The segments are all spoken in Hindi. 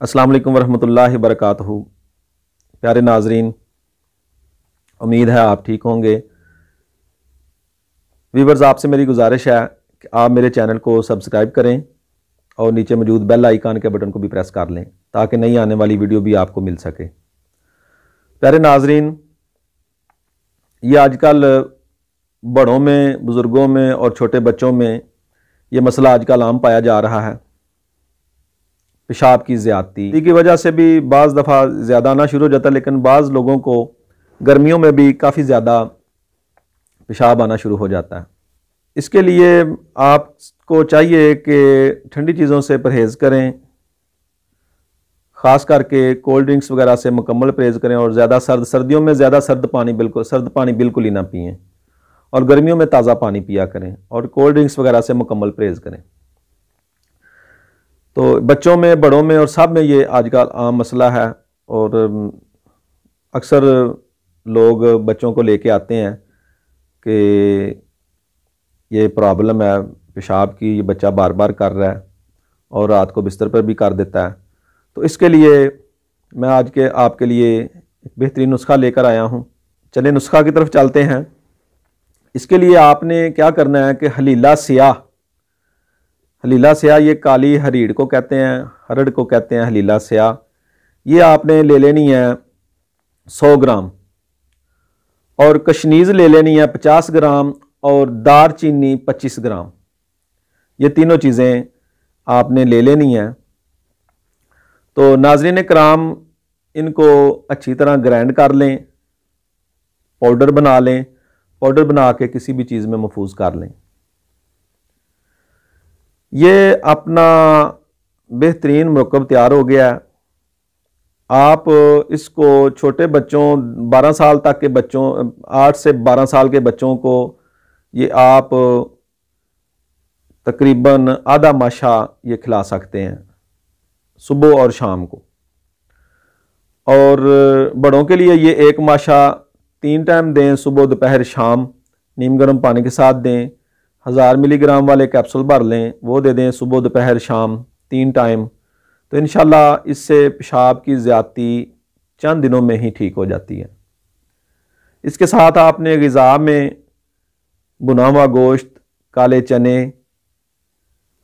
अस्सलाम वालेकुम वरहमतुल्लाहि वबरकातुहू। प्यारे नाजरीन, उम्मीद है आप ठीक होंगे। व्यूवर्स, आपसे मेरी गुजारिश है कि आप मेरे चैनल को सब्सक्राइब करें और नीचे मौजूद बेल आइकन के बटन को भी प्रेस कर लें ताकि नई आने वाली वीडियो भी आपको मिल सके। प्यारे नाजरीन, ये आजकल बड़ों में, बुज़ुर्गों में और छोटे बच्चों में ये मसला आजकल आम पाया जा रहा है। पेशाब की ज़्यादती की वजह से भी बाज़ दफ़ा ज़्यादा आना शुरू हो जाता है, लेकिन बाज़ लोगों को गर्मियों में भी काफ़ी ज़्यादा पेशाब आना शुरू हो जाता है। इसके लिए आपको चाहिए कि ठंडी चीज़ों से परहेज़ करें, ख़ास करके कोल्ड ड्रिंक्स वगैरह से मुकम्मल परहेज़ करें और ज़्यादा सर्दियों में ज़्यादा सर्द पानी बिल्कुल ही ना पिएँ और गर्मियों में ताज़ा पानी पिया करें और कोल्ड ड्रिंक्स वगैरह से मुकम्मल परहेज़ करें। तो बच्चों में, बड़ों में और सब में ये आजकल आम मसला है और अक्सर लोग बच्चों को लेके आते हैं कि ये प्रॉब्लम है पेशाब की, ये बच्चा बार बार कर रहा है और रात को बिस्तर पर भी कर देता है। तो इसके लिए मैं आज के आपके लिए एक बेहतरीन नुस्खा लेकर आया हूँ। चलिए नुस्खा की तरफ चलते हैं। इसके लिए आपने क्या करना है कि हलीला स्याह, ये काली हरीड़ को कहते हैं, हरड़ को कहते हैं हलीला स्याह, ये आपने ले लेनी है 100 ग्राम और कशनीज़ ले लेनी है 50 ग्राम और दारचीनी 25 ग्राम। ये तीनों चीज़ें आपने ले लेनी है। तो नाज़रीन कराम, इनको अच्छी तरह ग्राइंड कर लें, पाउडर बना लें, पाउडर बना के किसी भी चीज़ में महफूज कर लें। ये अपना बेहतरीन मुरक्कब तैयार हो गया है। आप इसको छोटे बच्चों, 12 साल तक के बच्चों, 8 से 12 साल के बच्चों को ये आप तकरीबन आधा माशा ये खिला सकते हैं सुबह और शाम को। और बड़ों के लिए ये एक माशा 3 टाइम दें, सुबह दोपहर शाम, नीम गर्म पानी के साथ दें। 1000 मिलीग्राम वाले कैप्सूल भर लें, वो दे दें सुबह दोपहर शाम 3 टाइम। तो इंशाल्लाह इससे पेशाब की ज़्यादती चंद दिनों में ही ठीक हो जाती है। इसके साथ आपने ग़िज़ा में भुना हुआ गोश्त, काले चने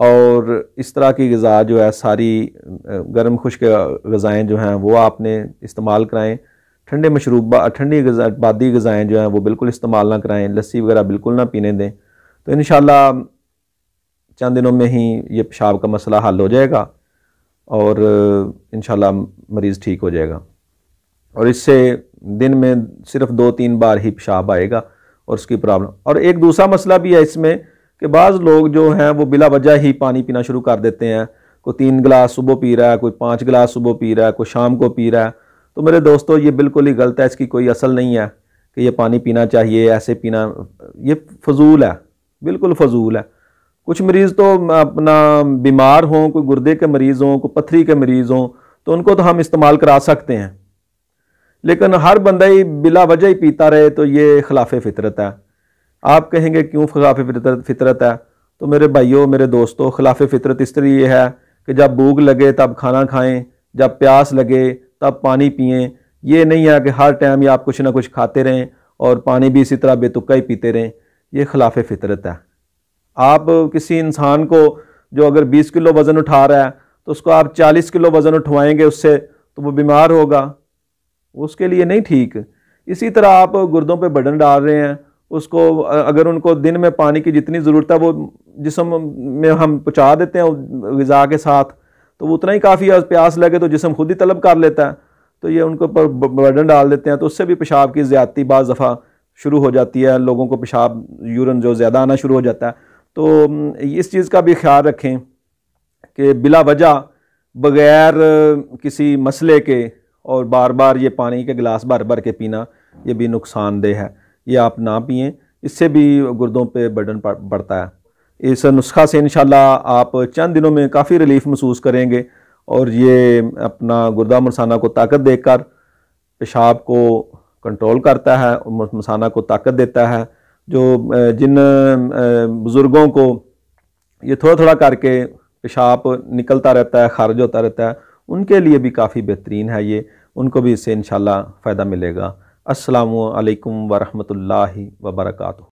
और इस तरह की ग़िज़ा जो है, सारी गर्म खुश्क ग़िज़ाएँ जो हैं वो आपने इस्तेमाल कराएँ। ठंडी बादी ग़िज़ाएँ जो हैं वो बिल्कुल इस्तेमाल ना कराएँ, लस्सी वगैरह बिल्कुल ना पीने दें। तो इंशाल्लाह चंद दिनों में ही ये पेशाब का मसला हल हो जाएगा और इंशाल्लाह मरीज़ ठीक हो जाएगा। और इससे दिन में सिर्फ 2-3 बार ही पेशाब आएगा और उसकी प्रॉब्लम। और एक दूसरा मसला भी है इसमें कि बाज़ लोग जो हैं वो बिला वजह ही पानी पीना शुरू कर देते हैं। कोई 3 गिलास सुबह पी रहा है, कोई 5 गिलास सुबह पी रहा है, कोई शाम को पी रहा है। तो मेरे दोस्तों, ये बिल्कुल ही गलत है। इसकी कोई असल नहीं है कि ये पानी पीना चाहिए, ऐसे पीना, ये फजूल है, बिल्कुल फजूल है। कुछ मरीज़ तो अपना बीमार हों, कोई गुर्दे के मरीज़ हों, कोई पथरी के मरीज़ हों, तो उनको तो हम इस्तेमाल करा सकते हैं, लेकिन हर बंदा ही बिला वजह ही पीता रहे तो ये खिलाफ फितरत है। आप कहेंगे क्यों खिलाफ फितरत है? तो मेरे भाइयों, मेरे दोस्तों, खिलाफ फितरत इस तरह ये है कि जब भूख लगे तब खाना खाएँ, जब प्यास लगे तब पानी पिएँ। ये नहीं है कि हर टाइम ही आप कुछ ना कुछ खाते रहें और पानी भी इसी तरह बेतुका ही पीते रहें। ये खिलाफ फितरत है। आप किसी इंसान को जो अगर 20 किलो वज़न उठा रहा है तो उसको आप 40 किलो वज़न उठवाएंगे उससे, तो वो बीमार होगा, उसके लिए नहीं ठीक। इसी तरह आप गुर्दों पे बर्डन डाल रहे हैं, उसको अगर उनको दिन में पानी की जितनी ज़रूरत है वो जिस्म में हम पहुँचा देते हैं ग़िज़ा के साथ, तो वो उतना ही काफ़ी है। प्यास लगे तो जिस्म खुद ही तलब कर लेता है, तो ये उनको पर बर्डन डाल देते हैं। तो उससे भी पेशाब की ज़्यादती बाज़ दफ़ा शुरू हो जाती है, लोगों को पेशाब, यूरिन जो ज़्यादा आना शुरू हो जाता है। तो इस चीज़ का भी ख्याल रखें कि बिला वजह, बग़ैर किसी मसले के और बार बार ये पानी के गिलास भर भर के पीना, ये भी नुकसानदेह है। ये आप ना पिएं, इससे भी गुर्दों पे बर्डन बढ़ता है। इस नुस्खा से इंशाल्लाह आप चंद दिनों में काफ़ी रिलीफ महसूस करेंगे और ये अपना गुर्दा मसाना को ताकत देकर पेशाब को कंट्रोल करता है और मसाना को ताकत देता है। जो जिन बुज़ुर्गों को ये थोड़ा थोड़ा करके पेशाब निकलता रहता है, खारिज होता रहता है, उनके लिए भी काफ़ी बेहतरीन है ये, उनको भी इससे इंशाल्लाह फ़ायदा मिलेगा। अस्सलामु अलैकुम वरहमतुल्लाहि वबरकातुहू।